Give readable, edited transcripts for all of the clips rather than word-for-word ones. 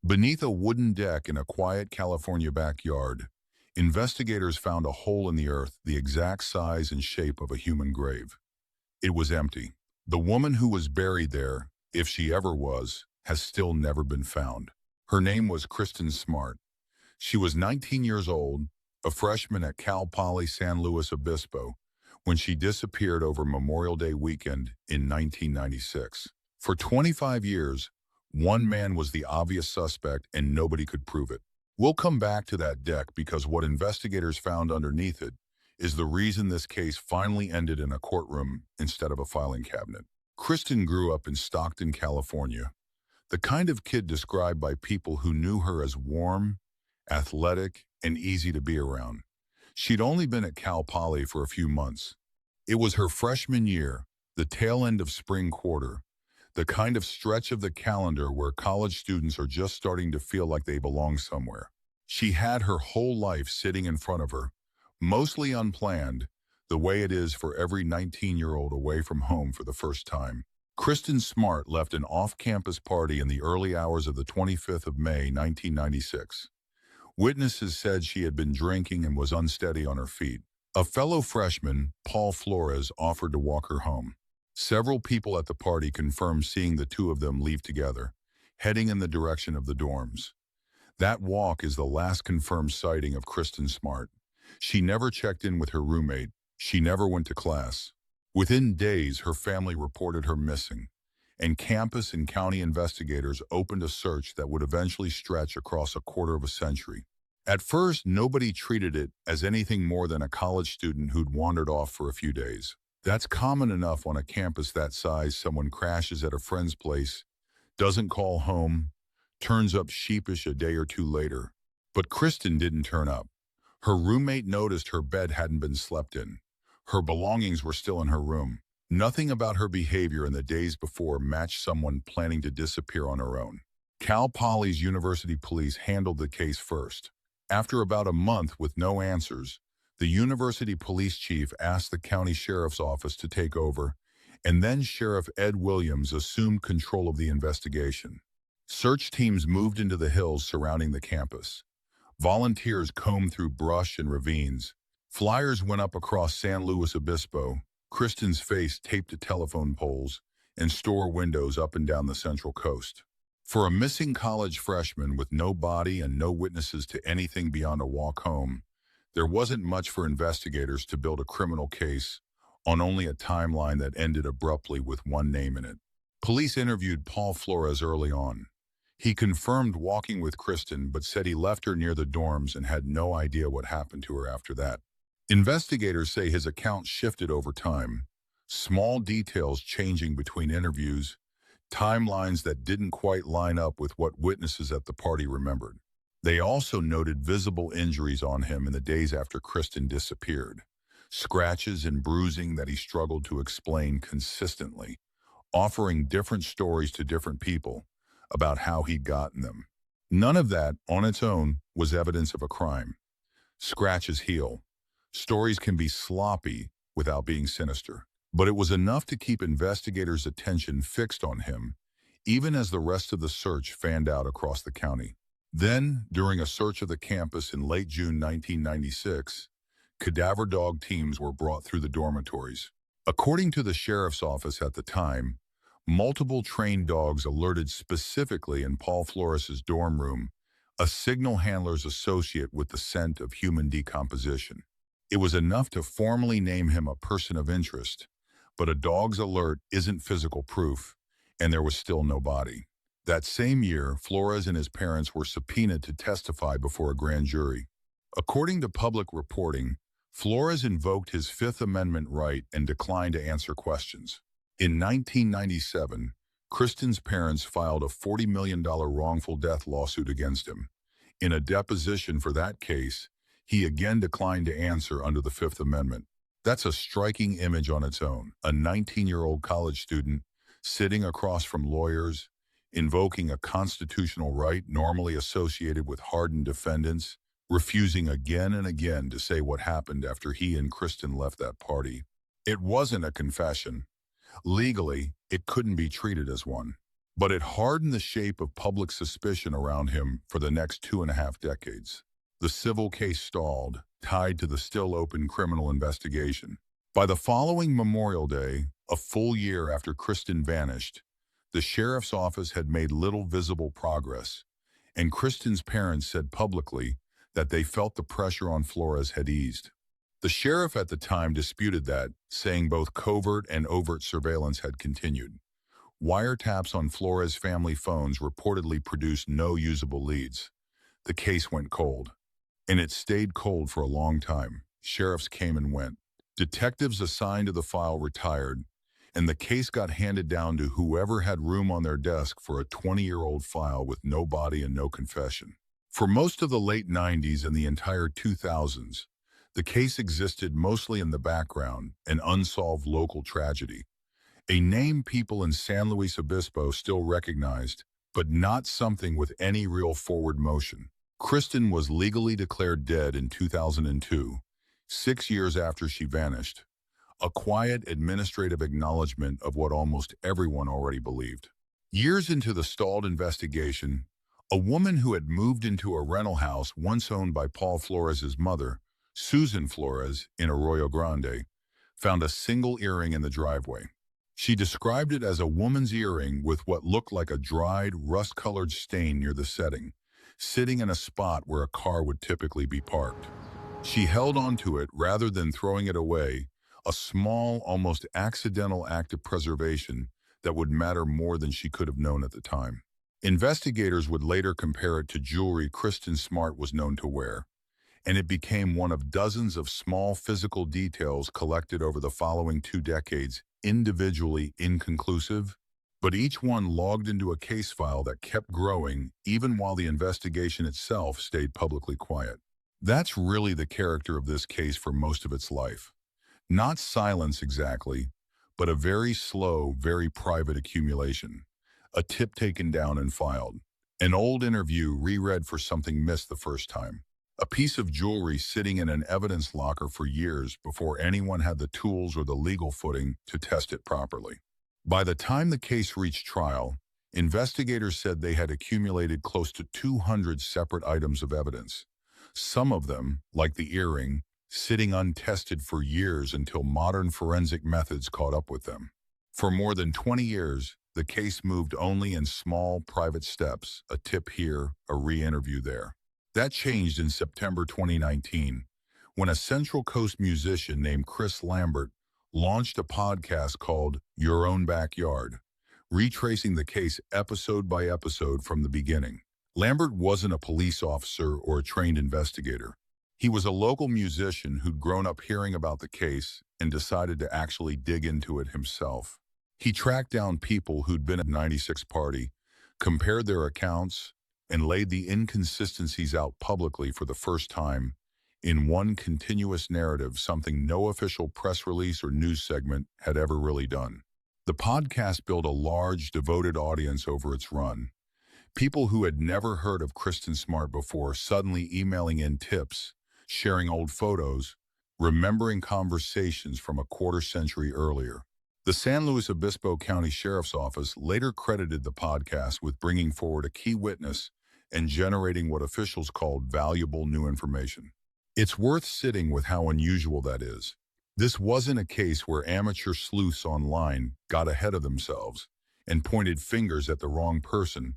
Beneath a wooden deck in a quiet California backyard, investigators found a hole in the earth the exact size and shape of a human grave. It was empty. The woman who was buried there, if she ever was, has still never been found. Her name was Kristin Smart. She was 19 years old, a freshman at Cal Poly San Luis Obispo, when she disappeared over Memorial Day weekend in 1996. For 25 years, one man was the obvious suspect and nobody could prove it. We'll come back to that deck because what investigators found underneath it is the reason this case finally ended in a courtroom instead of a filing cabinet. Kristin grew up in Stockton, California, the kind of kid described by people who knew her as warm, athletic, and easy to be around. She'd only been at Cal Poly for a few months. It was her freshman year, the tail end of spring quarter, the kind of stretch of the calendar where college students are just starting to feel like they belong somewhere. She had her whole life sitting in front of her, mostly unplanned, the way it is for every 19-year-old away from home for the first time. Kristin Smart left an off-campus party in the early hours of the 25th of May, 1996. Witnesses said she had been drinking and was unsteady on her feet. A fellow freshman, Paul Flores, offered to walk her home. Several people at the party confirmed seeing the two of them leave together, heading in the direction of the dorms. That walk is the last confirmed sighting of Kristin Smart. She never checked in with her roommate. She never went to class. Within days, her family reported her missing, and campus and county investigators opened a search that would eventually stretch across a quarter of a century. At first, nobody treated it as anything more than a college student who'd wandered off for a few days. That's common enough on a campus that size. Someone crashes at a friend's place, doesn't call home, turns up sheepish a day or two later. But Kristin didn't turn up. Her roommate noticed her bed hadn't been slept in. Her belongings were still in her room. Nothing about her behavior in the days before matched someone planning to disappear on her own. Cal Poly's university police handled the case first. After about a month with no answers, the university police chief asked the county sheriff's office to take over, and then Sheriff Ed Williams assumed control of the investigation. Search teams moved into the hills surrounding the campus. Volunteers combed through brush and ravines. Flyers went up across San Luis Obispo, Kristin's face taped to telephone poles, and store windows up and down the Central Coast. For a missing college freshman with no body and no witnesses to anything beyond a walk home, there wasn't much for investigators to build a criminal case on only a timeline that ended abruptly with one name in it. Police interviewed Paul Flores early on. He confirmed walking with Kristin but said he left her near the dorms and had no idea what happened to her after that. Investigators say his account shifted over time, small details changing between interviews, timelines that didn't quite line up with what witnesses at the party remembered. They also noted visible injuries on him in the days after Kristin disappeared, scratches and bruising that he struggled to explain consistently, offering different stories to different people about how he'd gotten them. None of that, on its own, was evidence of a crime. Scratches heal. Stories can be sloppy without being sinister. But it was enough to keep investigators' attention fixed on him, even as the rest of the search fanned out across the county. Then, during a search of the campus in late June 1996, cadaver dog teams were brought through the dormitories. According to the sheriff's office at the time, multiple trained dogs alerted specifically in Paul Flores's dorm room a signal handler's associate with the scent of human decomposition. It was enough to formally name him a person of interest, but a dog's alert isn't physical proof, and there was still no body. That same year, Flores and his parents were subpoenaed to testify before a grand jury. According to public reporting, Flores invoked his Fifth Amendment right and declined to answer questions. In 1997, Kristin's parents filed a $40 million wrongful death lawsuit against him. In a deposition for that case, he again declined to answer under the Fifth Amendment. That's a striking image on its own. A 19-year-old college student sitting across from lawyers, invoking a constitutional right normally associated with hardened defendants, refusing again and again to say what happened after he and Kristin left that party. It wasn't a confession. Legally, it couldn't be treated as one. but it hardened the shape of public suspicion around him for the next 2.5 decades. The civil case stalled, tied to the still open criminal investigation. By the following Memorial Day, a full year after Kristin vanished, the sheriff's office had made little visible progress, and Kristin's parents said publicly that they felt the pressure on Flores had eased. The sheriff at the time disputed that, saying both covert and overt surveillance had continued. Wiretaps on Flores' family phones reportedly produced no usable leads. The case went cold. And it stayed cold for a long time. Sheriffs came and went. Detectives assigned to the file retired, and the case got handed down to whoever had room on their desk for a 20-year-old file with no body and no confession. For most of the late 90s and the entire 2000s, the case existed mostly in the background, an unsolved local tragedy. A name people in San Luis Obispo still recognized, but not something with any real forward motion. Kristin was legally declared dead in 2002, 6 years after she vanished, a quiet administrative acknowledgement of what almost everyone already believed. Years into the stalled investigation, a woman who had moved into a rental house once owned by Paul Flores' mother, Susan Flores, in Arroyo Grande, found a single earring in the driveway. She described it as a woman's earring with what looked like a dried, rust-colored stain near the setting, sitting in a spot where a car would typically be parked. She held onto it rather than throwing it away, a small, almost accidental act of preservation that would matter more than she could have known at the time. Investigators would later compare it to jewelry Kristin Smart was known to wear, and it became one of dozens of small physical details collected over the following 2 decades, individually inconclusive, but each one logged into a case file that kept growing even while the investigation itself stayed publicly quiet. That's really the character of this case for most of its life. Not silence exactly, but a very slow, very private accumulation. A tip taken down and filed. An old interview reread for something missed the first time. A piece of jewelry sitting in an evidence locker for years before anyone had the tools or the legal footing to test it properly. By the time the case reached trial, investigators said they had accumulated close to 200 separate items of evidence. Some of them, like the earring, sitting untested for years until modern forensic methods caught up with them. For more than 20 years, the case moved only in small, private steps, a tip here, a re-interview there. That changed in September 2019, when a Central Coast musician named Chris Lambert launched a podcast called Your Own Backyard, retracing the case episode by episode from the beginning. Lambert wasn't a police officer or a trained investigator. He was a local musician who'd grown up hearing about the case and decided to actually dig into it himself. He tracked down people who'd been at 96 Party, compared their accounts, and laid the inconsistencies out publicly for the first time in one continuous narrative, something no official press release or news segment had ever really done. The podcast built a large, devoted audience over its run. People who had never heard of Kristin Smart before suddenly emailing in tips, sharing old photos, remembering conversations from a quarter-century earlier. The San Luis Obispo County Sheriff's Office later credited the podcast with bringing forward a key witness and generating what officials called valuable new information. It's worth sitting with how unusual that is. This wasn't a case where amateur sleuths online got ahead of themselves and pointed fingers at the wrong person,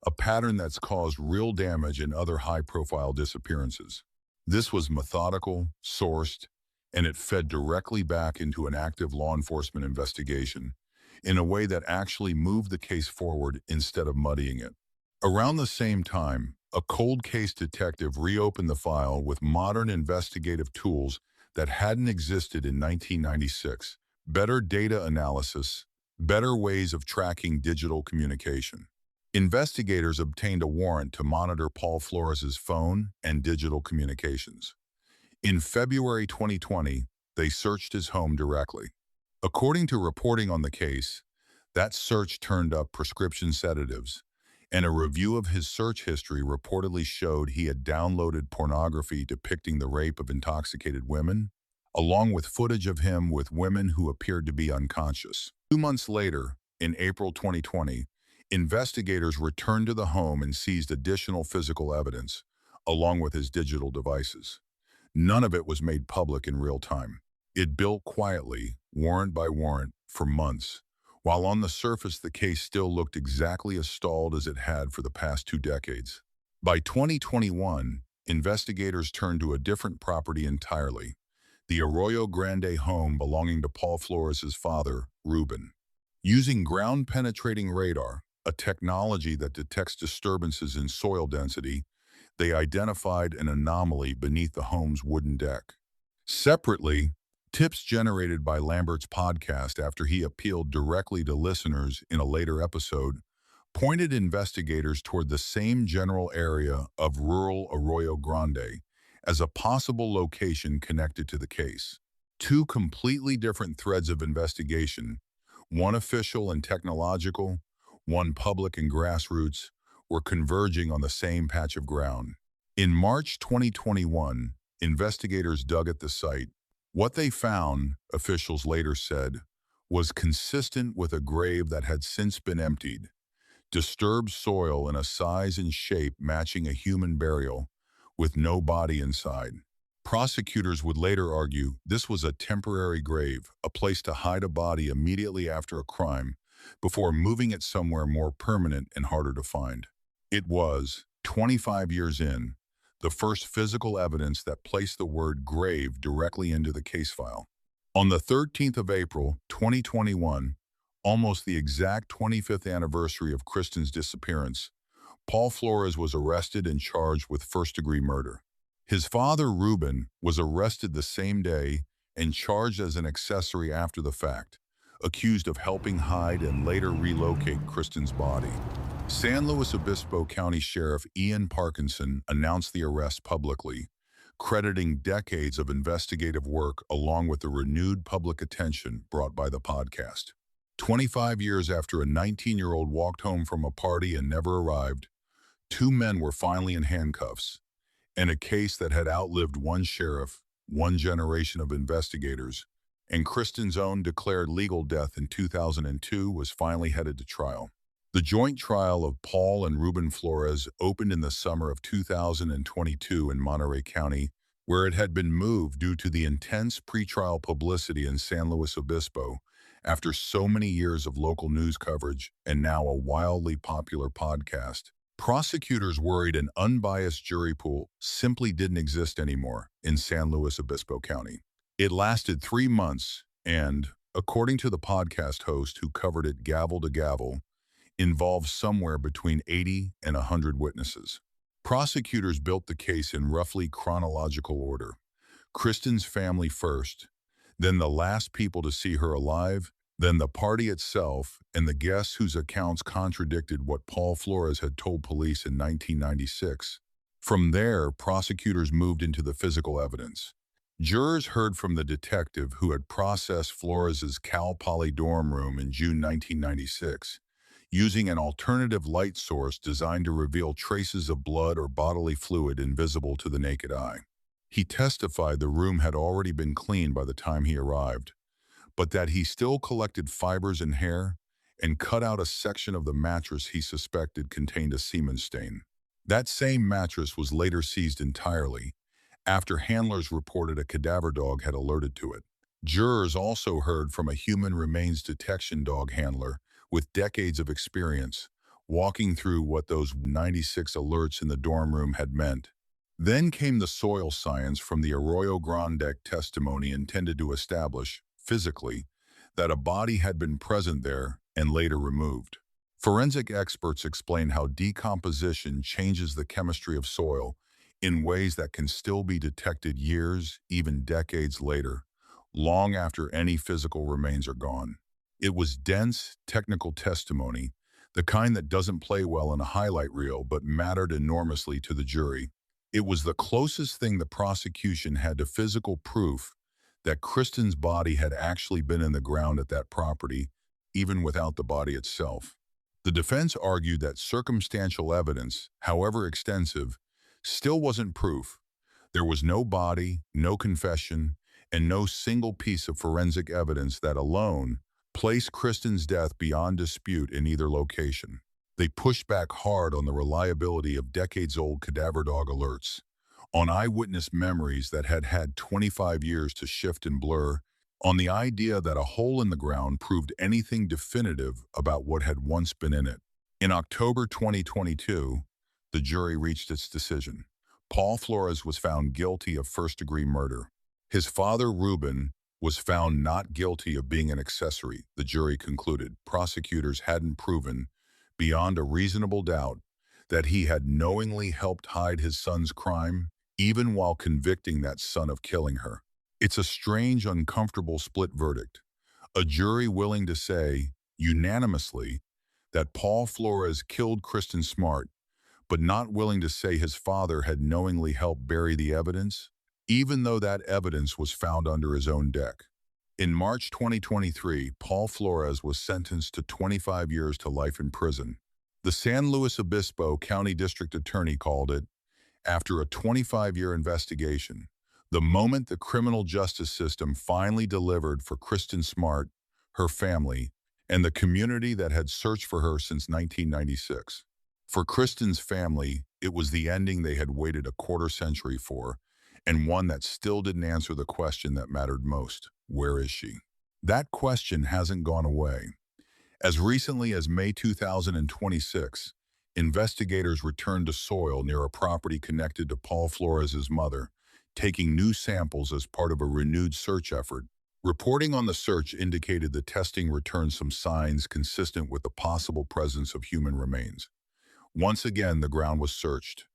a pattern that's caused real damage in other high-profile disappearances. This was methodical, sourced, and it fed directly back into an active law enforcement investigation in a way that actually moved the case forward instead of muddying it. Around the same time, a cold case detective reopened the file with modern investigative tools that hadn't existed in 1996, better data analysis, better ways of tracking digital communication. Investigators obtained a warrant to monitor Paul Flores' phone and digital communications. In February 2020, they searched his home directly. According to reporting on the case, that search turned up prescription sedatives, and a review of his search history reportedly showed he had downloaded pornography depicting the rape of intoxicated women, along with footage of him with women who appeared to be unconscious. 2 months later, in April 2020, Investigators returned to the home and seized additional physical evidence, along with his digital devices. None of it was made public in real time. It built quietly, warrant by warrant, for months, while on the surface the case still looked exactly as stalled as it had for the past 2 decades. By 2021, investigators turned to a different property entirely, the Arroyo Grande home belonging to Paul Flores' father, Ruben. Using ground-penetrating radar, a technology that detects disturbances in soil density, they identified an anomaly beneath the home's wooden deck. Separately, tips generated by Lambert's podcast after he appealed directly to listeners in a later episode pointed investigators toward the same general area of rural Arroyo Grande as a possible location connected to the case. Two completely different threads of investigation, one official and technological, one public and grassroots, were converging on the same patch of ground. In March 2021, investigators dug at the site. What they found, officials later said, was consistent with a grave that had since been emptied. Disturbed soil in a size and shape matching a human burial, with no body inside. Prosecutors would later argue this was a temporary grave, a place to hide a body immediately after a crime, before moving it somewhere more permanent and harder to find. It was, 25 years in, the first physical evidence that placed the word grave directly into the case file. On the 13th of April, 2021, almost the exact 25th anniversary of Kristin's disappearance, Paul Flores was arrested and charged with first-degree murder. His father, Ruben, was arrested the same day and charged as an accessory after the fact, accused of helping hide and later relocate Kristin's body. San Luis Obispo County Sheriff Ian Parkinson announced the arrest publicly, crediting decades of investigative work along with the renewed public attention brought by the podcast. 25 years after a 19-year-old walked home from a party and never arrived, two men were finally in handcuffs, and a case that had outlived one sheriff, one generation of investigators, and Kristin's own declared legal death in 2002 was finally headed to trial. The joint trial of Paul and Ruben Flores opened in the summer of 2022 in Monterey County, where it had been moved due to the intense pretrial publicity in San Luis Obispo after so many years of local news coverage and now a wildly popular podcast. Prosecutors worried an unbiased jury pool simply didn't exist anymore in San Luis Obispo County. It lasted 3 months and, according to the podcast host who covered it gavel to gavel, involved somewhere between 80 and 100 witnesses. Prosecutors built the case in roughly chronological order. Kristin's family first, then the last people to see her alive, then the party itself, and the guests whose accounts contradicted what Paul Flores had told police in 1996. From there, prosecutors moved into the physical evidence. Jurors heard from the detective who had processed Flores's Cal Poly dorm room in June 1996, using an alternative light source designed to reveal traces of blood or bodily fluid invisible to the naked eye. He testified the room had already been cleaned by the time he arrived, but that he still collected fibers and hair and cut out a section of the mattress he suspected contained a semen stain. That same mattress was later seized entirely, after handlers reported a cadaver dog had alerted to it. Jurors also heard from a human remains detection dog handler with decades of experience, walking through what those 96 alerts in the dorm room had meant. Then came the soil science from the Arroyo Grande testimony intended to establish, physically, that a body had been present there and later removed. Forensic experts explain how decomposition changes the chemistry of soil in ways that can still be detected years, even decades later, long after any physical remains are gone. It was dense, technical testimony, the kind that doesn't play well in a highlight reel but mattered enormously to the jury. It was the closest thing the prosecution had to physical proof that Kristin's body had actually been in the ground at that property, even without the body itself. The defense argued that circumstantial evidence, however extensive, still wasn't proof. There was no body, no confession, and no single piece of forensic evidence that alone placed Kristin's death beyond dispute in either location. They pushed back hard on the reliability of decades-old cadaver dog alerts, on eyewitness memories that had had 25 years to shift and blur, on the idea that a hole in the ground proved anything definitive about what had once been in it. In October 2022, the jury reached its decision. Paul Flores was found guilty of first-degree murder. His father, Ruben, was found not guilty of being an accessory, the jury concluded. Prosecutors hadn't proven, beyond a reasonable doubt, that he had knowingly helped hide his son's crime, even while convicting that son of killing her. It's a strange, uncomfortable split verdict. A jury willing to say, unanimously, that Paul Flores killed Kristin Smart, but not willing to say his father had knowingly helped bury the evidence, even though that evidence was found under his own deck. In March 2023, Paul Flores was sentenced to 25 years to life in prison. The San Luis Obispo County District Attorney called it, after a 25-year investigation, the moment the criminal justice system finally delivered for Kristin Smart, her family, and the community that had searched for her since 1996. For Kristin's family, it was the ending they had waited a quarter century for, and one that still didn't answer the question that mattered most: where is she? That question hasn't gone away. As recently as May 2026, investigators returned to soil near a property connected to Paul Flores' mother, taking new samples as part of a renewed search effort. Reporting on the search indicated the testing returned some signs consistent with the possible presence of human remains. Once again, the ground was searched.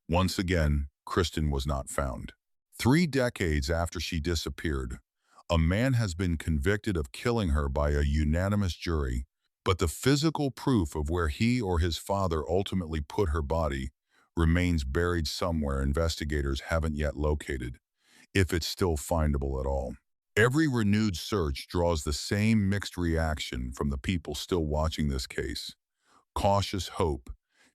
Once again, Kristin was not found. 3 decades after she disappeared, a man has been convicted of killing her by a unanimous jury, but the physical proof of where he or his father ultimately put her body remains buried somewhere investigators haven't yet located, if it's still findable at all. Every renewed search draws the same mixed reaction from the people still watching this case: cautious hope,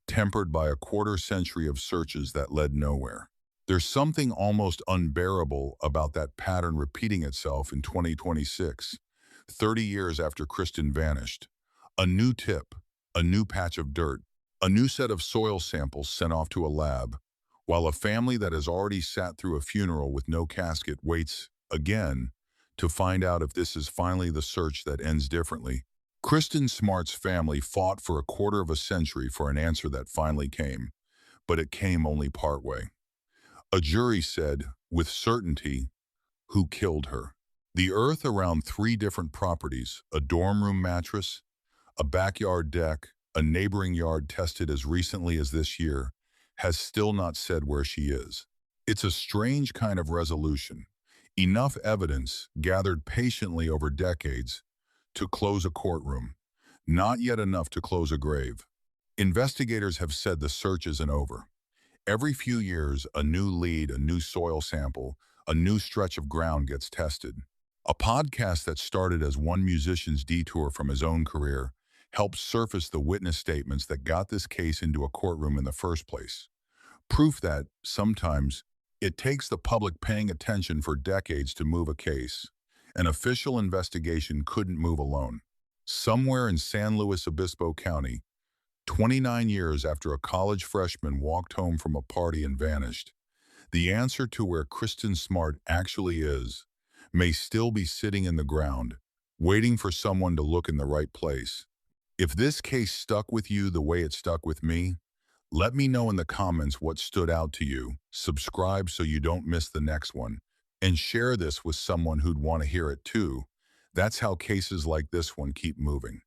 tempered by a quarter century of searches that led nowhere. There's something almost unbearable about that pattern repeating itself in 2026, 30 years after Kristin vanished. A new tip, a new patch of dirt, a new set of soil samples sent off to a lab, while a family that has already sat through a funeral with no casket waits, again, to find out if this is finally the search that ends differently. Kristin Smart's family fought for a quarter of a century for an answer that finally came, but it came only partway. A jury said, with certainty, who killed her. The earth around 3 different properties, a dorm room mattress, a backyard deck, a neighboring yard tested as recently as this year, has still not said where she is. It's a strange kind of resolution. Enough evidence, gathered patiently over decades, to close a courtroom. Not yet enough to close a grave. Investigators have said the search isn't over. Every few years, a new lead, a new soil sample, a new stretch of ground gets tested. A podcast that started as one musician's detour from his own career helped surface the witness statements that got this case into a courtroom in the first place. Proof that, sometimes, it takes the public paying attention for decades to move a case. An official investigation couldn't move alone. Somewhere in San Luis Obispo County, 29 years after a college freshman walked home from a party and vanished, the answer to where Kristin Smart actually is may still be sitting in the ground, waiting for someone to look in the right place. If this case stuck with you the way it stuck with me, let me know in the comments what stood out to you. Subscribe so you don't miss the next one, and share this with someone who'd want to hear it too. That's how cases like this one keep moving.